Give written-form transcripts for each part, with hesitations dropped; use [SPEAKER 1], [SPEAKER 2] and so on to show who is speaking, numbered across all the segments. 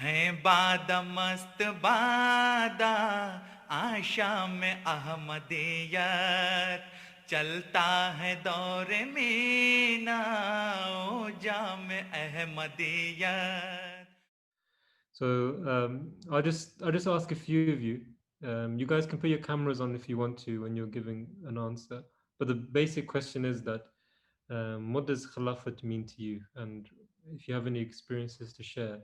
[SPEAKER 1] हैं बादा मस्त बादा आशा में अहमदियत चलता है दौर मीना ओ जाम Ahmadiyyat.
[SPEAKER 2] So I'll just ask a few of you. You guys can put your cameras on if you want to when you're giving an answer. But the basic question is that what does Khilafat mean to you? And if you have any experiences to share,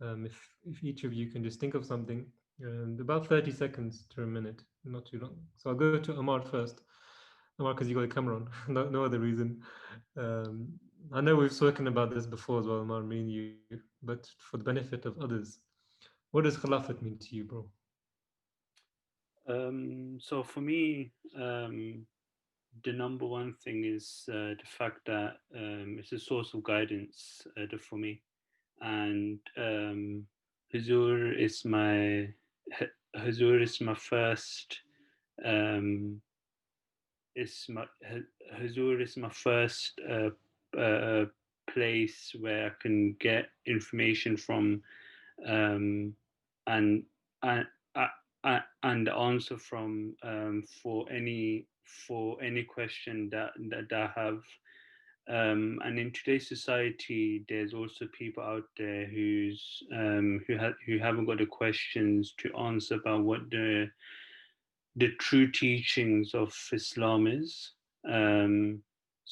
[SPEAKER 2] if each of you can just think of something, about 30 seconds to a minute, not too long. So I'll go to Amar first. Amar, because you got the camera on, no other reason. Um, I know we've spoken about this before as well, Amar, me and you, but for the benefit of others, what does Khilafat mean to you, bro?
[SPEAKER 3] So for me, the number one thing is the fact that it's a source of guidance for me, and Hazur is my Hazur is my first um, is my Hazur is my first place where I can get information from, um, and and and answer from, for any question that I have. And in today's society, there's also people out there who haven't got the questions to answer about what the true teachings of Islam is. Um,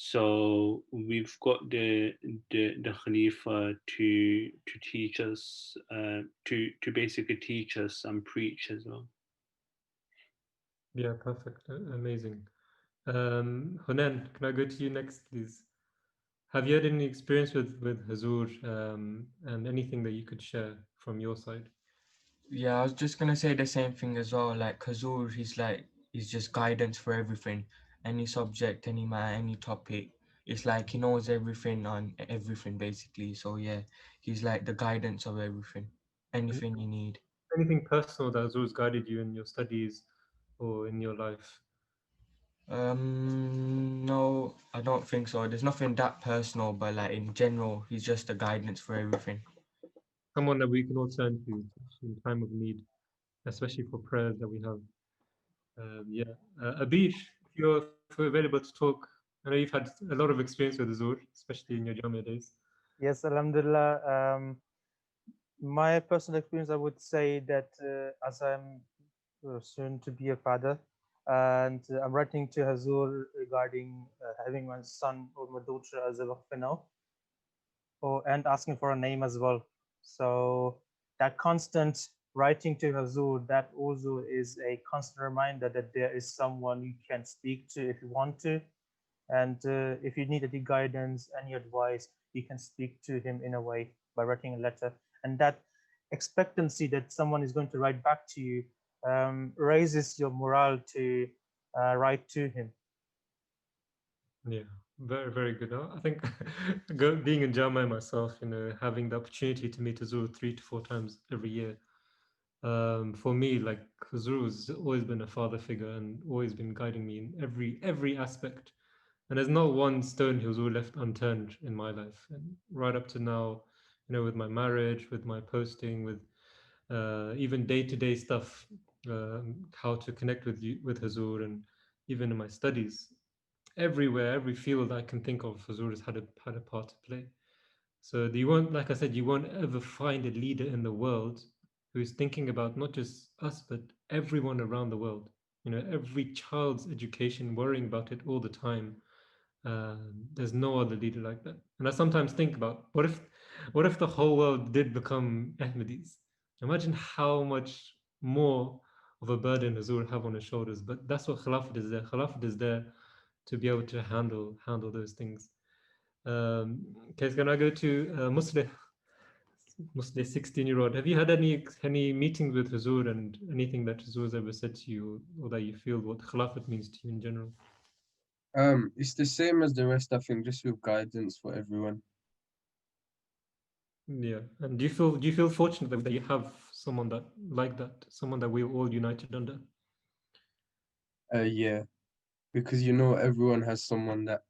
[SPEAKER 3] so we've got the Khalifa to teach us, to basically teach us and preach as well.
[SPEAKER 2] Yeah, perfect. Amazing. Hunan, can I go to you next, please? Have you had any experience with Hazur, and anything that you could share from your side?
[SPEAKER 4] Yeah, I was just gonna say the same thing as well. Like Kazur, he's just guidance for everything, any subject, any matter, any topic. It's like he knows everything on everything basically. So yeah, he's like the guidance of everything,
[SPEAKER 2] Any-
[SPEAKER 4] anything you need.
[SPEAKER 2] Anything personal that Hazur's guided you in your studies or in your life?
[SPEAKER 4] No, I don't think so. There's nothing that personal, but like in general, he's just the guidance for everything.
[SPEAKER 2] Someone that we can all turn to in time of need, especially for prayers that we have. Yeah. Abish, if you're available to talk, I know you've had a lot of experience with Hazur, especially in your Jamia days.
[SPEAKER 5] Yes, Alhamdulillah. My personal experience, I would say that as I'm soon to be a father, and I'm writing to Hazur regarding having my son or my daughter as a waqf now, and asking for a name as well. So that constant writing to Hazur, that also is a constant reminder that there is someone you can speak to if you want to, and if you need any guidance, any advice, you can speak to him in a way by writing a letter. And that expectancy that someone is going to write back to you raises your morale to write to him.
[SPEAKER 2] Yeah, very, very good. I think being in Jamia myself, having the opportunity to meet Hazur 3 to 4 times every year, for me, like Hazur has always been a father figure and always been guiding me in every aspect. And there's not one stone he was all left unturned in my life. And right up to now, with my marriage, with my posting, with even day-to-day stuff, how to connect with you, with Hazur, and even in my studies, everywhere, every field I can think of, Hazur has had a part to play. So you won't, like I said, you won't ever find a leader in the world who's thinking about not just us, but everyone around the world. Every child's education, worrying about it all the time. There's no other leader like that. And I sometimes think about what if the whole world did become Ahmadis? Imagine how much more of a burden Hazur have on his shoulders. But that's what Khilafat is there. Khilafat is there to be able to handle those things. Okay, so can I go to Musleh, 16-year-old? Have you had any meetings with Hazur and anything that Hazur has ever said to you, or that you feel what Khilafat means to you in general?
[SPEAKER 6] It's the same as the rest, I think, just with guidance for everyone.
[SPEAKER 2] Yeah. And do you feel fortunate that you have someone that like that, someone that we're all united under?
[SPEAKER 6] Yeah, because everyone has someone that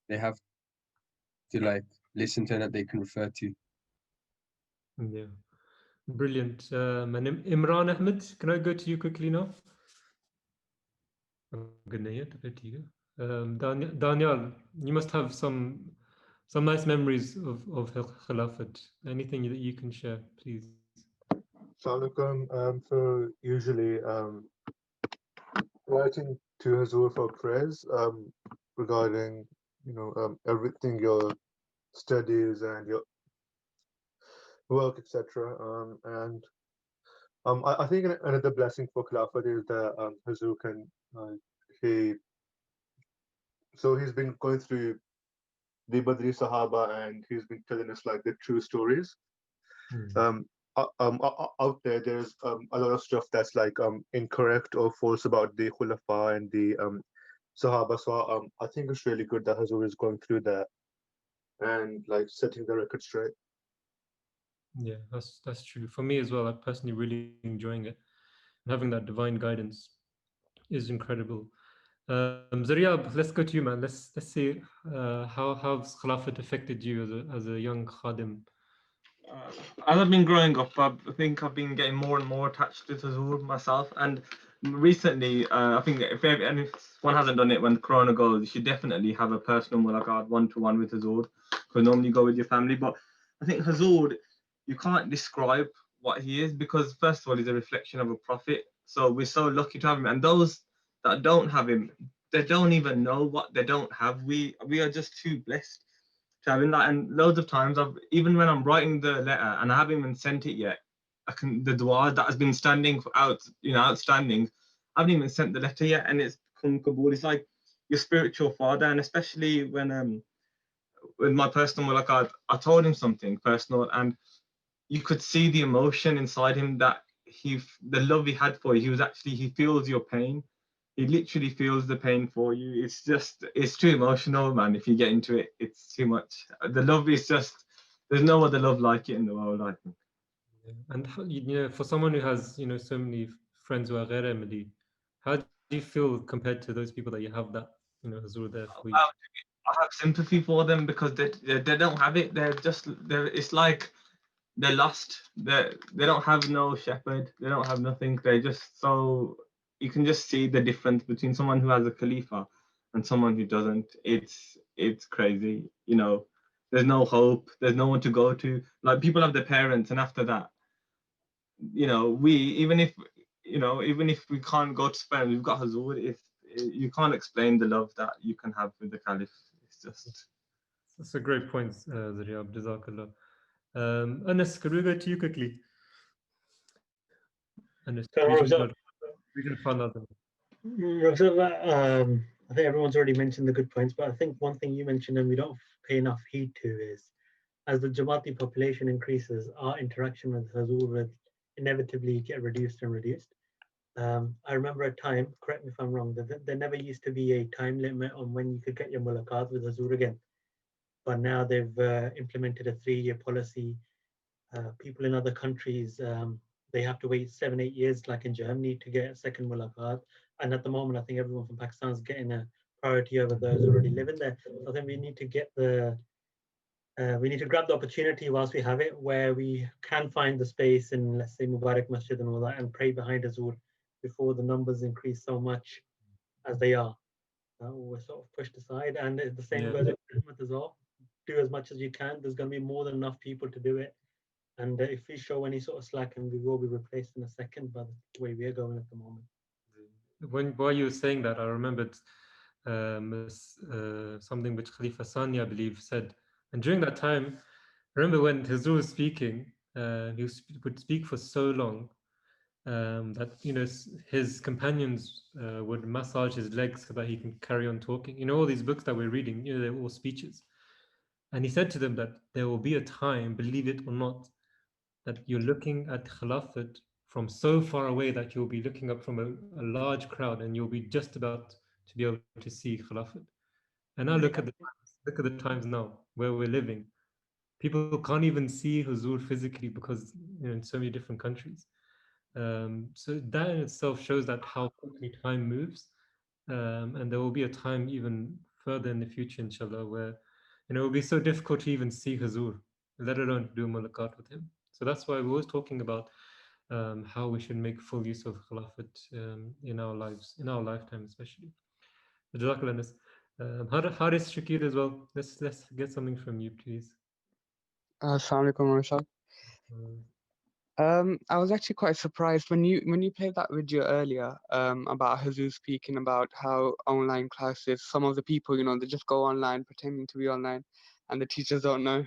[SPEAKER 6] they have to like listen to and that they can refer to.
[SPEAKER 2] Yeah. Brilliant. And Imran Ahmed, can I go to you quickly now? Good night. Over to you. Daniel, you must have some nice memories of Khilafat. Anything that you can share, please.
[SPEAKER 7] Assalamualaikum. So usually writing to Hazur for prayers regarding everything, your studies and your work, etc. And I think another blessing for Khilafat is that Hazur can he he's been going through the Badri Sahaba, and he's been telling us like the true stories. Um, Out there, there's a lot of stuff that's like incorrect or false about the Khulafa and the Sahaba. So I think it's really good that Hazur is going through that and like setting the record straight.
[SPEAKER 2] Yeah, that's true. For me as well, I'm personally really enjoying it. And having that divine guidance is incredible. Zaryab, let's go to you, man. Let's see how has Khilafat affected you as a young khadim.
[SPEAKER 4] As I've been growing up, I think I've been getting more and more attached to Tazur myself. And recently, I think anyone hasn't done it when Corona goes, you should definitely have a personal mulaqat one-to-one with Tazur. Because normally you go with your family. But I think Hazur, you can't describe what he is because, first of all, he's a reflection of a prophet. So we're so lucky to have him. And those that don't have him, they don't even know what they don't have. We are just too blessed to having that. And loads of times, even when I'm writing the letter and I haven't even sent it yet, the dua that has been outstanding. I haven't even sent the letter yet, and it's come Kabul. It's like your spiritual father, and especially when with my personal, like I told him something personal, and you could see the emotion inside him that the love he had for you. He feels your pain. He literally feels the pain for you. It's too emotional, man. If you get into it, it's too much. The love is just, there's no other love like it in the world, I think.
[SPEAKER 2] And for someone who has so many friends who are ghair Ahmadi, how do you feel compared to those people that you have that Hazur there for you?
[SPEAKER 4] I have sympathy for them because they don't have it. It's like they're lost. They don't have no shepherd. They don't have nothing. They just so you can just see the difference between someone who has a Khalifa and someone who doesn't. It's crazy. There's no hope. There's no one to go to. Like people have their parents, and after that, we even if we can't go to Spain, we've got Hazur. If you can't explain the love that you can have with the Caliph, it's just.
[SPEAKER 2] That's a great point, Zaryab. Jazakallah. Anas, could we go to you quickly? Anas,
[SPEAKER 8] So, Roxanne,
[SPEAKER 2] Region Fund.
[SPEAKER 8] I think everyone's already mentioned the good points, but I think one thing you mentioned and we don't pay enough heed to is as the Jamati population increases, our interaction with Hazur will inevitably get reduced and reduced. I remember a time, correct me if I'm wrong, that there never used to be a time limit on when you could get your mulaqat with Hazur again. But now they've implemented a 3-year policy. People in other countries, they have to wait 7-8 years, like in Germany, to get a second mulaqat. And at the moment, I think everyone from Pakistan is getting a priority over those already living there. So I think we need to we need to grab the opportunity whilst we have it, where we can find the space in, let's say, Mubarak Masjid and all that, and pray behind Hazur before the numbers increase so much as they are. We're sort of pushed aside, and the same goes with Ahmed as well. Do as much as you can. There's going to be more than enough people to do it. And if we show any sort of slack, and we will be replaced in a second by the way we are going at the moment.
[SPEAKER 2] While you were saying that, I remembered something which Khalifa Sani, I believe, said. And during that time, I remember when Hazur was speaking, would speak for so long that his companions would massage his legs so that he can carry on talking. All these books that we're reading, they're all speeches. And he said to them that there will be a time, believe it or not, that you're looking at Khilafat from so far away that you'll be looking up from a large crowd and you'll be just about to be able to see Khilafat. And now look at the times now where we're living. People can't even see Huzur physically because in so many different countries. So that in itself shows that how quickly time moves. And there will be a time even further in the future, inshallah, where it will be so difficult to even see Huzur, let alone do mulaqat with him. So that's why we're always talking about how we should make full use of Khilafat in our lives, in our lifetime especially. Jazakallah Anas. Haris Shakir as well. Let's get something from you, please.
[SPEAKER 9] Assalamu alaikum, Rashad. I was actually quite surprised when you played that video earlier about Hazoo speaking about how online classes, some of the people, they just go online pretending to be online, and the teachers don't know.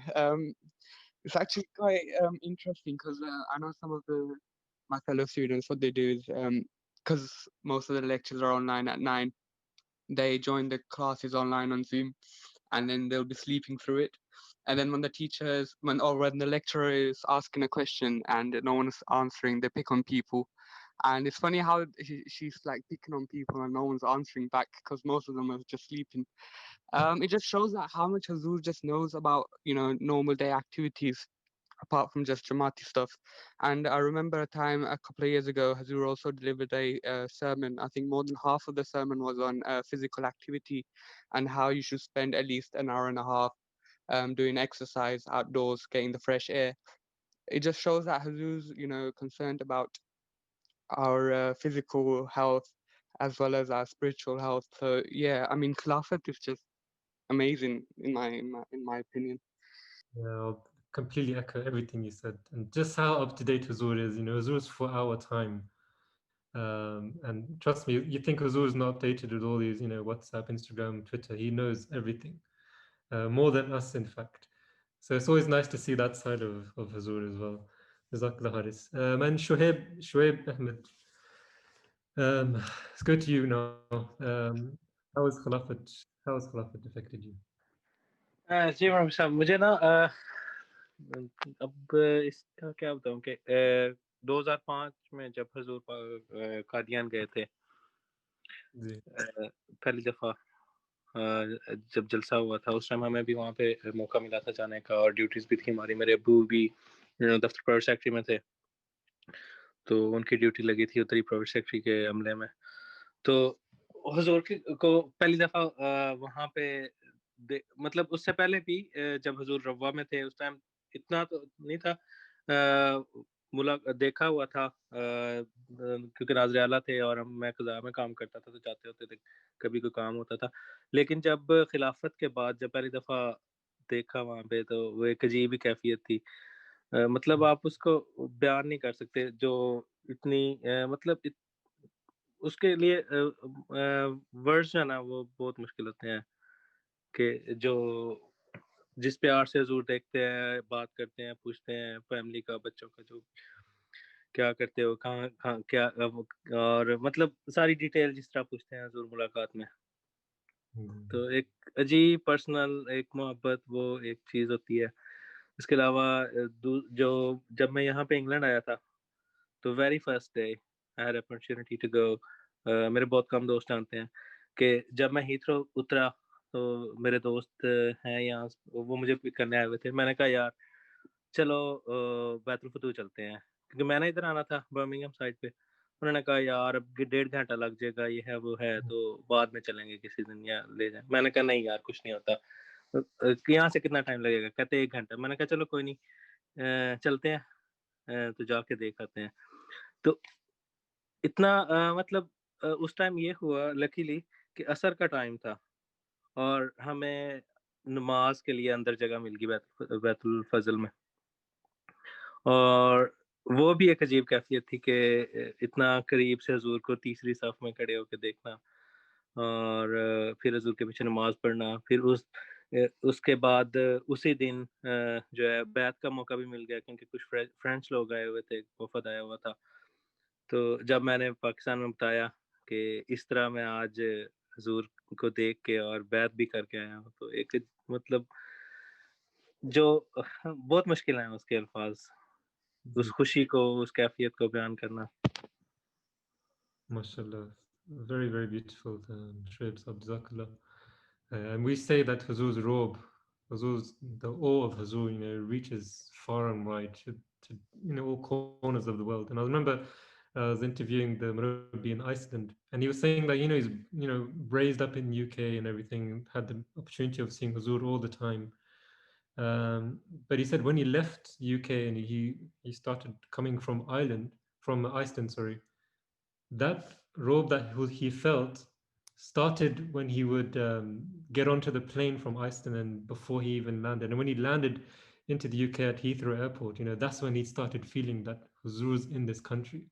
[SPEAKER 9] It's actually quite interesting because I know some of my fellow students, what they do is because most of the lectures are online at 9, they join the classes online on Zoom, and then they'll be sleeping through it. And then when when the lecturer is asking a question and no one's answering, they pick on people. And it's funny how she's like picking on people and no one's answering back because most of them are just sleeping. It just shows that how much Hazur just knows about normal day activities apart from just Jamati stuff. And I remember a time a couple of years ago, Hazur also delivered a sermon. I think more than half of the sermon was on physical activity and how you should spend at least an hour and a half doing exercise outdoors, getting the fresh air. It just shows that Hazur's, concerned about our physical health as well as our spiritual health. So yeah, I mean, Khilafat is just amazing in my opinion.
[SPEAKER 2] Yeah, I'll completely echo everything you said, and just how up to date Huzur is. Huzur is for our time, and trust me, you think Huzur is not updated with all these, WhatsApp, Instagram, Twitter. He knows everything, more than us, in fact. So it's always nice to see that side of Huzur as well. Jazakallah Haris. And Shoaib Ahmed, let's go to you now. How has Khilafat affected you?
[SPEAKER 10] जी ma'am साहब मुझे ना अब इसका क्या बताऊं कि 2005 में जब हजूर कादियान गए थे पहली दफ़ा जब जलसा हुआ था उस टाइम हमें भी वहाँ पे मौका मिला था जाने का और ड्यूटीज भी थी हमारी मेरे अब्बू भी दफ्तर प्राइवेट सेक्रेटरी में थे तो उनकी ड्यूटी लगी थी उतरी प्राइवेट सेक्रेटरी के अमले में तो हुजूर को पहली दफ़ा वहाँ पे मतलब उससे पहले भी जब हुजूर रवा में थे उस टाइम इतना तो नहीं था देखा हुआ था क्योंकि नाज़िर आला थे और मैं क़ज़ा में काम करता था तो जाते होते थे कभी कोई काम होता था लेकिन जब खिलाफत के बाद जब पहली दफ़ा देखा वहाँ पे तो वो एक अजीब ही कैफियत थी मतलब आप उसको बयान नहीं कर सकते जो इतनी मतलब उसके लिए वर्ड्स जो है ना वो बहुत मुश्किल होते हैं कि जो जिस प्यार से हुजूर देखते हैं बात करते हैं पूछते हैं फैमिली का बच्चों का जो क्या करते हो कहाँ क्या और मतलब सारी डिटेल जिस तरह पूछते हैं हुजूर मुलाकात में तो एक अजीब पर्सनल एक मोहब्बत वो एक चीज़ होती है इसके अलावा जो जब मैं यहाँ पे इंग्लैंड आया था तो very first day I had opportunity to go मेरे बहुत कम दोस्त जानते हैं कि जब मैं हीथ्रो उतरा तो मेरे दोस्त हैं यहाँ वो मुझे पिक करने आए हुए थे मैंने कहा यार चलो बैतुल फतूह चलते हैं क्योंकि मैंने इधर आना था बर्मिंघम साइड पे उन्होंने कहा यार अब 1.5 घंटा लग जाएगा ये है वो है तो बाद में चलेंगे किसी दिन या ले जाए मैंने कहा नहीं यार कुछ नहीं होता यहाँ से कितना टाइम लगेगा कहते 1 घंटा मैंने कहा चलो कोई नहीं चलते हैं तो जाके देख आते हैं तो इतना मतलब उस टाइम ये हुआ लकीली कि असर का टाइम था और हमें नमाज के लिए अंदर जगह मिल गई बैतुल फजल में और वो भी एक अजीब कैफियत थी कि इतना करीब से हुजूर को तीसरी सफ में खड़े होकर देखना और फिर हुजूर के पीछे नमाज पढ़ना फिर उसके बाद उसी दिन जो है बैत का मौका भी मिल गया क्योंकि कुछ फ्रेंच लोग आए हुए थे वफद आया हुआ था तो जब मैंने पाकिस्तान में बताया कि इस तरह मैं आज हुजूर को देख के और बैत भी करके आया हूँ तो एक मतलब जो बहुत मुश्किल है उसके अल्फाज उस खुशी को उस कैफियत को बयान करना
[SPEAKER 2] Mashallah, very, very beautiful, Shoaib Sab, Jazakallah. And we say that Huzur's robe, the awe of Huzur, reaches far and wide to all corners of the world. And I remember I was interviewing the Murabbi in Iceland, and he was saying that he's raised up in UK and everything, had the opportunity of seeing Huzur all the time. But he said when he left UK and he started coming from Iceland, sorry, that robe that he felt started when he would get onto the plane from Iceland and before he even landed. And when he landed into the UK at Heathrow Airport, that's when he started feeling that Huzur's in this country.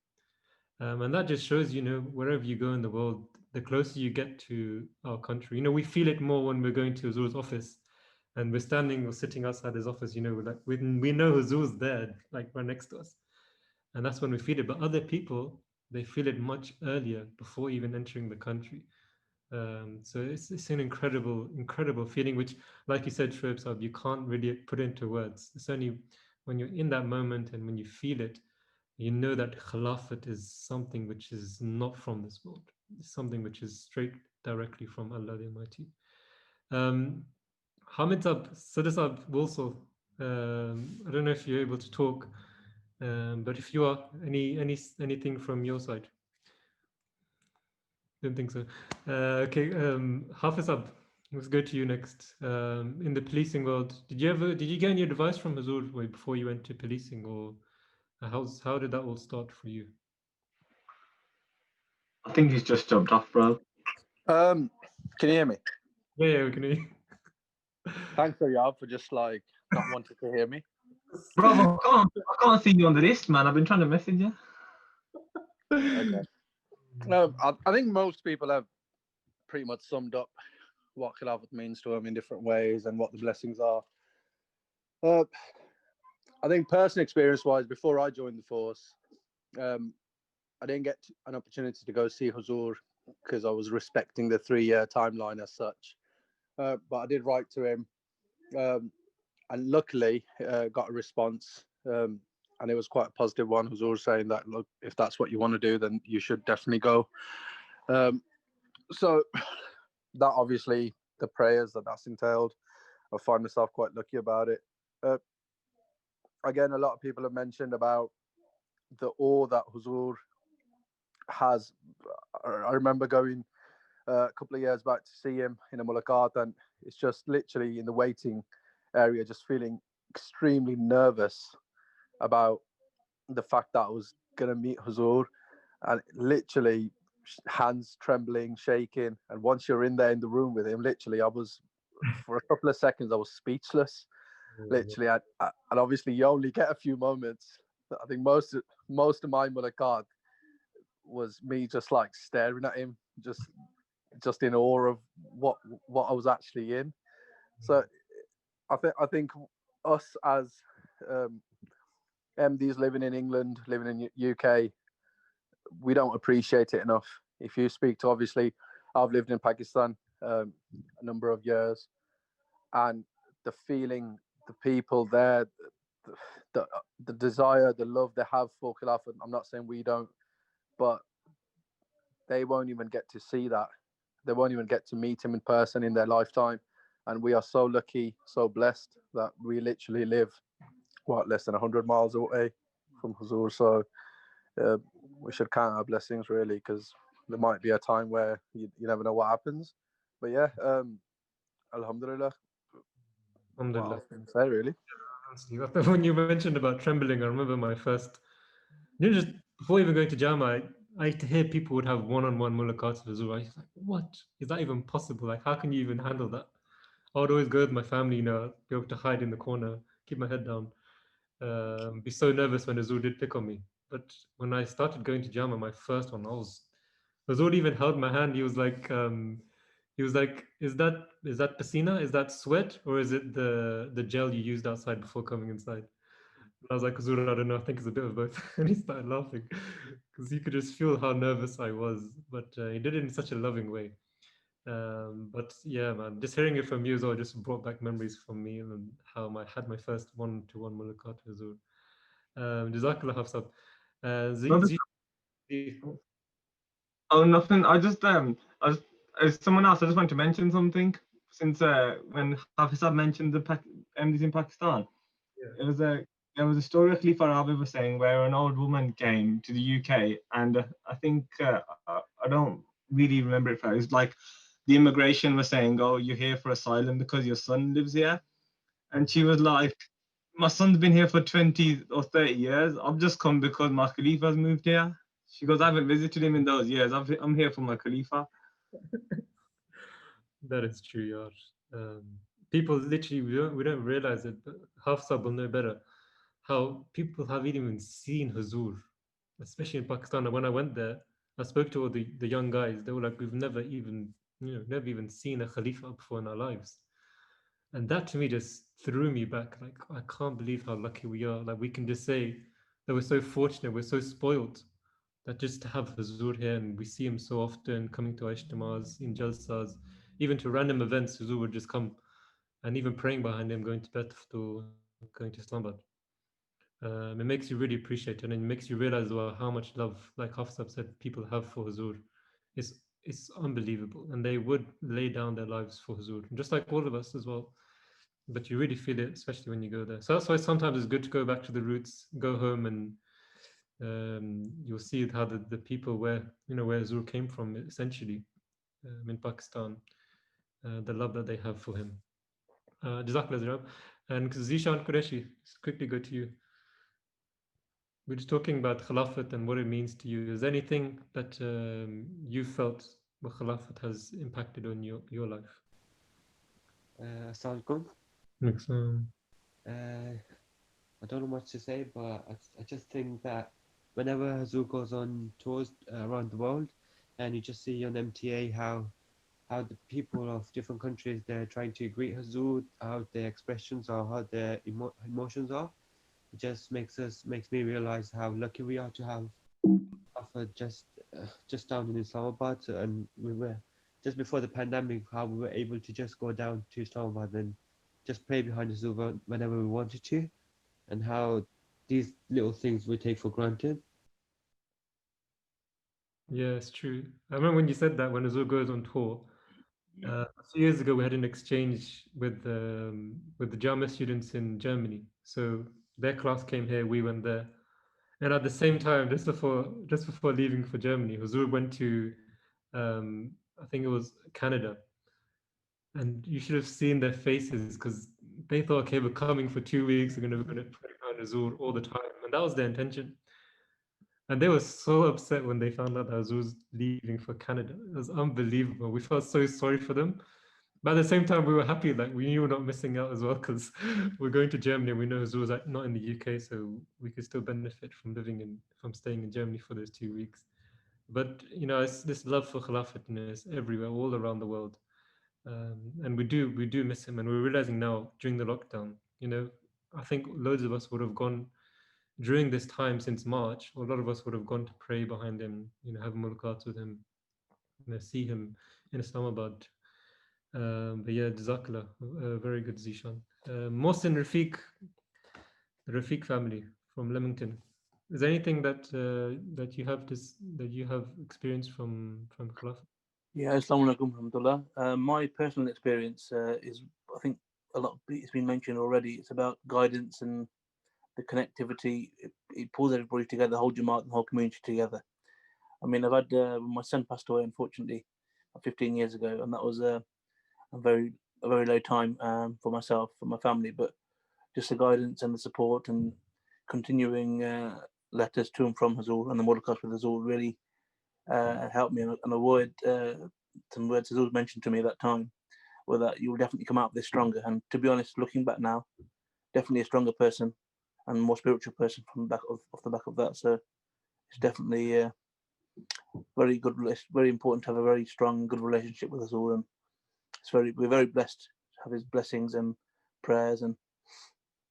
[SPEAKER 2] And that just shows, wherever you go in the world, the closer you get to our country, we feel it more when we're going to Huzur's office and we're standing or sitting outside his office, like we know Huzur's there, like right next to us. And that's when we feel it. But other people, they feel it much earlier before even entering the country. So it's an incredible feeling, which, like you said, Shoaib Saab, you can't really put into words. It's only when you're in that moment and when you feel it, you know that Khilafat is something which is not from this world. It's something which is straight directly from Allah the Almighty. Hamid Saab, Sada Saab also, I don't know if you're able to talk, but if you are, anything from your side? Don't think so. Okay, Hafiz Saab, let's go to you next. In the policing world, did you get any advice from Huzur before you went to policing, or how did that all start for you?
[SPEAKER 11] I think he's just jumped off, bro.
[SPEAKER 12] Can you hear me?
[SPEAKER 2] Yeah, we can hear you.
[SPEAKER 12] Thanks, Riyad, for just like not wanting to hear me.
[SPEAKER 11] Bro, I can't see you on the list, man. I've been trying to message you.
[SPEAKER 12] Okay. I think most people have pretty much summed up what Khilafat means to them in different ways and what the blessings are. I think personal experience-wise, before I joined the force, I didn't get an opportunity to go see Huzur because I was respecting the 3-year timeline as such. But I did write to him, and luckily got a response, and it was quite a positive one. Huzur saying that, look, if that's what you want to do, then you should definitely go. So that obviously, the prayers that's entailed, I find myself quite lucky about it. Again, a lot of people have mentioned about the awe that Huzur has. I remember going a couple of years back to see him in a mulaqat, and it's just literally in the waiting area, just feeling extremely nervous about the fact that I was going to meet Huzur, and literally hands trembling, shaking. And once you're in there in the room with him, literally, I was, for a couple of seconds, I was speechless. Literally, and obviously you only get a few moments. I think most of my mulaqat was me just like staring at him, just in awe of what I was actually in. So I think us as MDs living in England, living in UK, we don't appreciate it enough. If you speak to, obviously, I've lived in Pakistan a number of years, and the feeling, the people there, the desire, the love they have for Khilafat. I'm not saying we don't, but they won't even get to see that. They won't even get to meet him in person in their lifetime. And we are so lucky, so blessed that we literally live, less than 100 miles away from Huzur. So we should count our blessings, really, because there might be a time where you never know what happens. But yeah, Alhamdulillah.
[SPEAKER 2] Alhamdulillah.
[SPEAKER 12] What else can I say, really?
[SPEAKER 2] When you mentioned about trembling, I remember my first, just before even going to Jama, I used to hear people would have one-on-one mulaqats with Huzur. I was like, what? Is that even possible? Like, how can you even handle that? I would always go with my family, be able to hide in the corner, keep my head down, be so nervous when Huzur did pick on me. But when I started going to Jama, my first one, Huzur even held my hand. He was like, is that pasina? Is that sweat? Or is it the gel you used outside before coming inside? And I was like, Huzur, I don't know, I think it's a bit of both. And he started laughing because he could just feel how nervous I was. But he did it in such a loving way. But yeah, man, just hearing it from you as well just brought back memories from me and how I had my first one-to-one mulaqat with Huzur. Jazakallah Hafsab.
[SPEAKER 11] Oh, nothing. As someone else, I just want to mention something. Since when Hafizab mentioned the MDs in Pakistan, there was a story Khalifa Rabi was saying where an old woman came to the UK, and I think I don't really remember it. It was like the immigration was saying, "Oh, you're here for asylum because your son lives here," and she was like, my son's been here for 20 or 30 years. I've just come because my Khalifa's moved here. She goes, I haven't visited him in those years. I'm here for my Khalifa.
[SPEAKER 2] That is true, Yash. People literally, we don't realize it, but Hafsa will know better how people haven't even seen Huzur, especially in Pakistan. When I went there, I spoke to all the young guys. They were like, we've never even, never even seen a Khalifa before in our lives. And that to me just threw me back. Like, I can't believe how lucky we are. Like, we can just say that we're so fortunate, we're so spoiled that just to have Huzur here, and we see him so often coming to Ishtimas, in Jalsas, even to random events, Huzur would just come, and even praying behind him, going to Beth to going to Islamabad. It makes you really appreciate it, and it makes you realize well how much love, like Hafsab said, people have for Huzur. It's unbelievable, and they would lay down their lives for Huzur, just like all of us as well. But you really feel it, especially when you go there. So that's why sometimes it's good to go back to the roots, go home, and you'll see how the people where Huzur came from, essentially, in Pakistan, the love that they have for him. Jazakallah Zarab. And Zishan Qureshi, quickly go to you. We're just talking about Khilafat and what it means to you. Is there anything that you felt what Khilafat has impacted on your life?
[SPEAKER 13] Assalamu alaikum.
[SPEAKER 2] Next,
[SPEAKER 13] I don't know much to say, but I just think that whenever Hazur goes on tours around the world, and you just see on MTA how the people of different countries, they're trying to greet Hazur, how their expressions are, how their emotions are. It just makes me realize how lucky we are to have Khilafat just down in Islamabad, and we were just before the pandemic, how we were able to just go down to Islamabad and just pray behind Hazur whenever we wanted to, and how these little things we take for granted.
[SPEAKER 2] Yeah, it's true. I remember when you said that when Azul goes on tour. A few years ago, we had an exchange with the Jama students in Germany. So their class came here, we went there, and at the same time, just before leaving for Germany, Huzur went to I think it was Canada, and you should have seen their faces because they thought, okay, we're coming for 2 weeks, we're gonna pray around Huzur all the time, and that was their intention. And they were so upset when they found out that Huzur was leaving for Canada. It was unbelievable. We felt so sorry for them. But at the same time, we were happy, like we knew we were not missing out as well because we're going to Germany. We know Huzur was not in the UK, so we could still benefit from staying in Germany for those 2 weeks. But it's this love for Khilafat, it's everywhere, all around the world, and we do miss him. And we're realizing now during the lockdown, I think loads of us would have gone during this time since March. A lot of us would have gone to pray behind him, have mulaqat with him, see him in Islamabad. But yeah, Jazakallah, very good, Zishan. Mohsin the Rafiq family from Leamington. Is there anything that you have experienced from Khilafat?
[SPEAKER 14] Yeah, Assalamu alaikum warahmatullah. My personal experience is, I think a lot, it's been mentioned already, it's about guidance and the connectivity. It pulls everybody together, the whole Jamaat, the whole community together. I mean, I've had, my son passed away, unfortunately, 15 years ago, and that was a very low time for myself, for my family, but just the guidance and the support and continuing letters to and from Hazul and the Mordecai with Hazul really helped me. And a word, some words Hazul mentioned to me at that time were that you will definitely come out of this stronger. And to be honest, looking back now, definitely a stronger person and more spiritual person from off the back of that. So it's definitely very good. It's very important to have a very strong, good relationship with Hazul, and we're very blessed to have his blessings and prayers and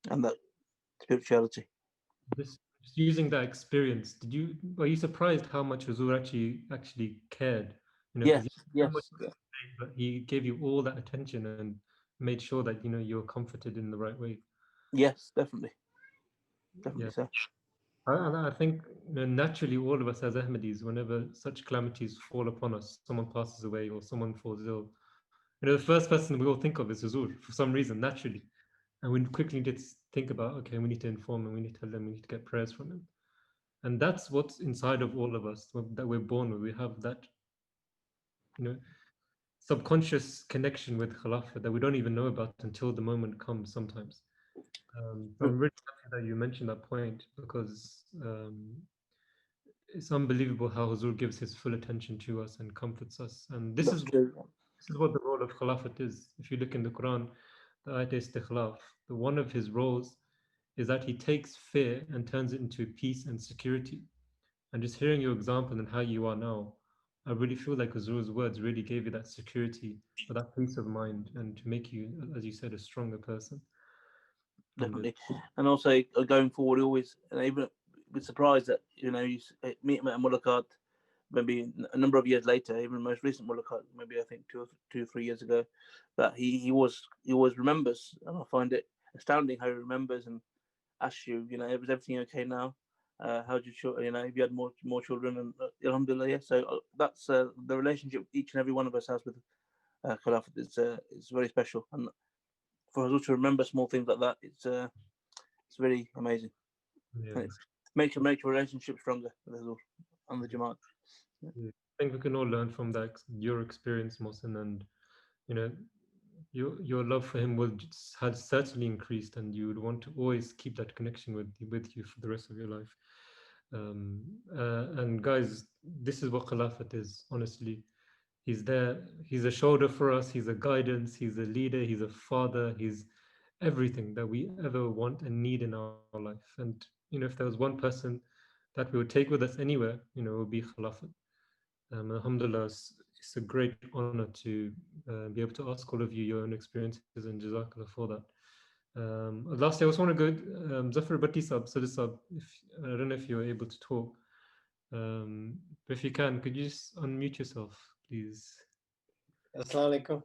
[SPEAKER 14] that spirituality.
[SPEAKER 2] Just using that experience, were you surprised how much Huzur actually cared?
[SPEAKER 14] Yes, yes,
[SPEAKER 2] but he gave you all that attention and made sure that you're comforted in the right way.
[SPEAKER 14] Yes, definitely
[SPEAKER 2] Yeah.
[SPEAKER 14] so.
[SPEAKER 2] I think naturally all of us as Ahmadis, whenever such calamities fall upon us, someone passes away or someone falls ill, the first person we all think of is Huzur for some reason, naturally. And we quickly just think about, okay, we need to inform him, we need to tell them, we need to get prayers from him. And that's what's inside of all of us that we're born with. We have that, subconscious connection with Khilafat that we don't even know about until the moment comes sometimes. So I'm really happy that you mentioned that point, because it's unbelievable how Huzur gives his full attention to us and comforts us. And this is what the role of Khilafat is. If you look in the Quran, the ayat istikhlaf, one of his roles is that he takes fear and turns it into peace and security. And just hearing your example and how you are now, I really feel like Huzur's words really gave you that security or that peace of mind, and to make you, as you said, a stronger person.
[SPEAKER 14] Definitely. And also going forward, always, and even be surprised that you meet him at Mulakat maybe a number of years later, even the most recent Mulakat, maybe I think 2 or 3 years ago, that he always remembers, and I find it astounding how he remembers and asks you, is everything okay now? How did you, if you had more children, and alhamdulillah, yeah. So that's the relationship each and every one of us has with Khilafat is very special, and for us to remember small things like that, it's very amazing.
[SPEAKER 2] Yeah.
[SPEAKER 14] And it makes your relationship stronger with us all and the Jamaat.
[SPEAKER 2] Yeah. I think we can all learn from that, your experience, Mohsin, and your love for him has certainly increased, and you would want to always keep that connection with you for the rest of your life. And guys, this is what Khilafat is, honestly. He's there, he's a shoulder for us, he's a guidance, he's a leader, he's a father, he's everything that we ever want and need in our life. And if there was one person that we would take with us anywhere, it would be Khilafat. Alhamdulillah, it's a great honor to be able to ask all of you your own experiences, and Jazakallah for that. Lastly, I also want to go, Zafar Bhatti Sab, I don't know if you're able to talk, but if you can, could you just unmute yourself, please?
[SPEAKER 15] Assalamu alaikum.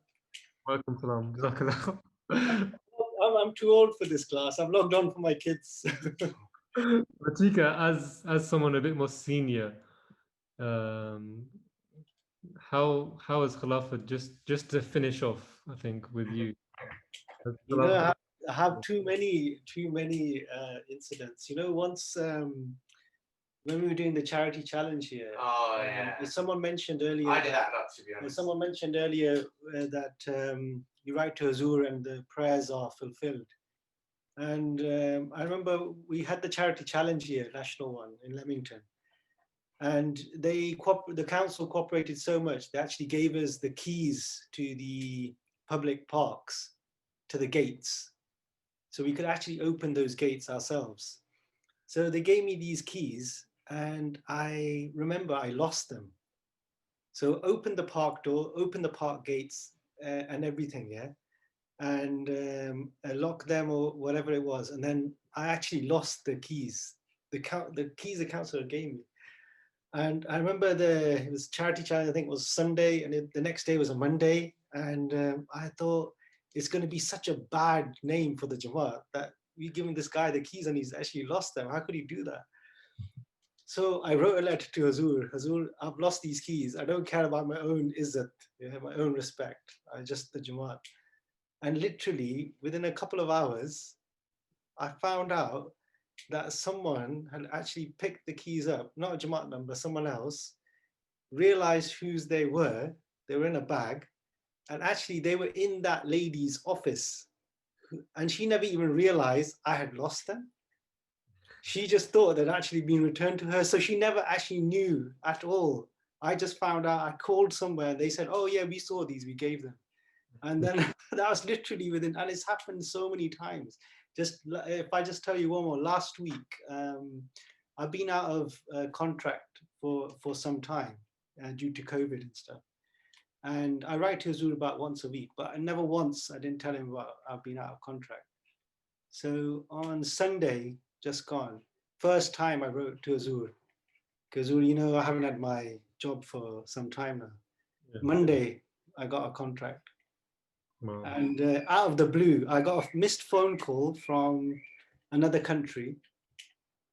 [SPEAKER 2] Welcome salam. Jazakallah.
[SPEAKER 15] I'm too old for this class. I've logged on for my kids.
[SPEAKER 2] Latika, as someone a bit more senior, how is Khilafat, just to finish off, I think, with you?
[SPEAKER 15] I have too many incidents. Once when we were doing the charity challenge here, someone mentioned earlier.
[SPEAKER 1] I did that a lot, to be honest.
[SPEAKER 15] Someone mentioned earlier that you write to Huzur and the prayers are fulfilled. And I remember we had the charity challenge here, national one in Leamington, and the council cooperated so much they actually gave us the keys to the public parks, to the gates, so we could actually open those gates ourselves. So they gave me these keys, and I remember I lost them. So opened the park door, opened the park gates and everything, yeah, and locked them or whatever it was, and then I actually lost the keys. The keys the council gave me. And I remember it was charity challenge, I think it was Sunday, and the next day was a Monday. And I thought, it's going to be such a bad name for the Jamaat that we're giving this guy the keys and he's actually lost them. How could he do that? So I wrote a letter to Huzur. Huzur, I've lost these keys. I don't care about my own izzat, my own respect. I just the Jamaat. And literally within a couple of hours, I found out that someone had actually picked the keys up, not a Jamaat number, someone else, realized whose they were in a bag, and actually they were in that lady's office, and she never even realized I had lost them. She just thought they'd actually been returned to her, so she never actually knew at all. I just found out, I called somewhere, they said, oh yeah, we saw these, we gave them. And then that was literally within, and it's happened so many times. If I just tell you one more, last week, I've been out of contract for some time due to COVID and stuff. And I write to Huzur about once a week, but never once I didn't tell him about I've been out of contract. So on Sunday, just gone, first time I wrote to Huzur, because Huzur, I haven't had my job for some time now. Yeah. Monday, I got a contract. Wow. And out of the blue, I got a missed phone call from another country,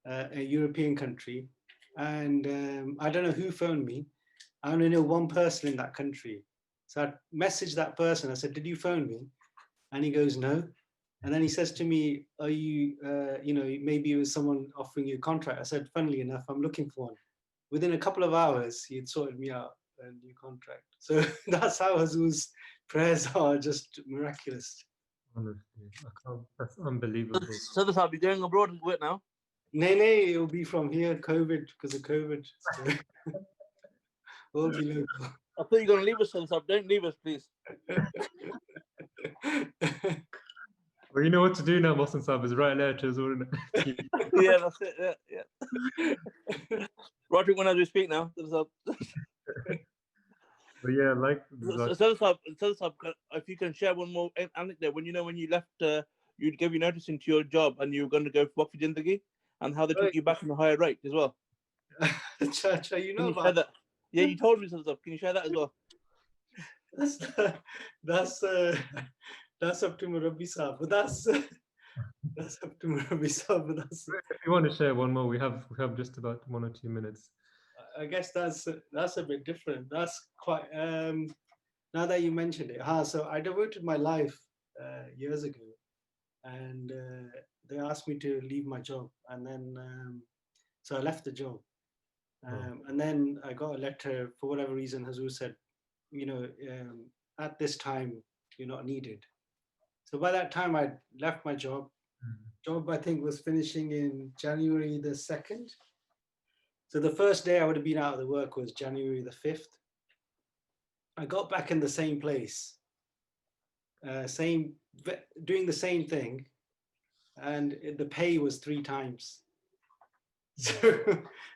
[SPEAKER 15] a European country. And I don't know who phoned me. I only know one person in that country. So I messaged that person. I said, did you phone me? And he goes, no. And then he says to me, are you, maybe it was someone offering you a contract. I said, funnily enough, I'm looking for one. Within a couple of hours, he had sorted me out. a new contract. So that's how Hazur's prayers are just miraculous.
[SPEAKER 2] Honestly, I can't. That's unbelievable.
[SPEAKER 14] So this I'll be going abroad to work now.
[SPEAKER 15] Nay, it'll be from here, COVID, because of COVID. So we'll be local.
[SPEAKER 14] I thought you were going to leave us, so don't leave us, please.
[SPEAKER 2] Well, you know what to do now, Mohsen Saab, is write a letter to Azur.
[SPEAKER 14] Yeah, that's it. Yeah. Roderick, when as we speak now.
[SPEAKER 2] But yeah, like
[SPEAKER 14] So, if you can share one more anecdote, when you left, you'd give your notice into your job and you were going to go for Waqf Jindagi, and how they took you back on a higher rate as well.
[SPEAKER 15] Chacha, you know
[SPEAKER 14] Can you
[SPEAKER 15] about
[SPEAKER 14] share that? Yeah, you told me some stuff. Can you share that as well?
[SPEAKER 15] That's up to Murabbi Saab, but that's up to Murabbi Saab. But that's.
[SPEAKER 2] If you want to share one more, we have just about 1 or 2 minutes.
[SPEAKER 15] I guess that's a bit different. That's quite. Now that you mentioned it, so I devoted my life years ago, and they asked me to leave my job, and then so I left the job, and then I got a letter for whatever reason. Hazur said, at this time you're not needed. So by that time I left my job. Job I think was finishing in January the 2nd. So the first day I would have been out of the work was January the 5th. I got back in the same place, doing the same thing, and the pay was 3 times. So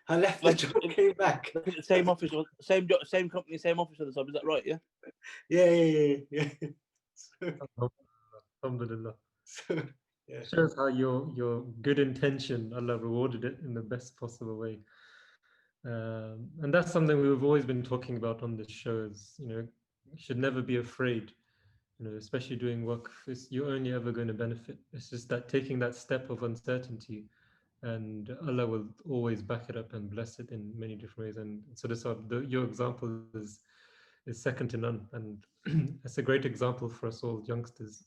[SPEAKER 15] I left the job, came back.
[SPEAKER 14] Same office, same job, same company, same office. Is that right? Yeah.
[SPEAKER 15] Yeah.
[SPEAKER 2] Alhamdulillah.
[SPEAKER 15] Yeah.
[SPEAKER 2] Shows how your good intention, Allah rewarded it in the best possible way. And that's something we've always been talking about on this show. Is you should never be afraid. Especially doing work, you're only ever going to benefit. It's just that taking that step of uncertainty, and Allah will always back it up and bless it in many different ways. And so your example is second to none, and it's a great example for us all youngsters.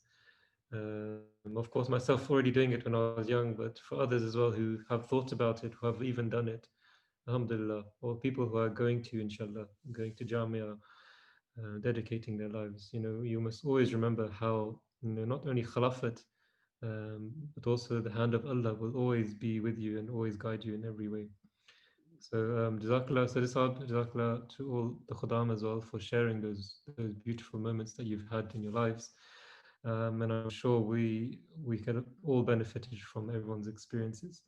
[SPEAKER 2] Of course, myself already doing it when I was young, but for others as well who have thought about it, who have even done it, alhamdulillah, or people who are going to, inshallah, going to Jamia, dedicating their lives. You must always remember how not only Khilafat, but also the hand of Allah will always be with you and always guide you in every way. So Jazakallah, Jazakallah to all the Khuddam as well for sharing those beautiful moments that you've had in your lives. And I'm sure we can all benefit from everyone's experiences.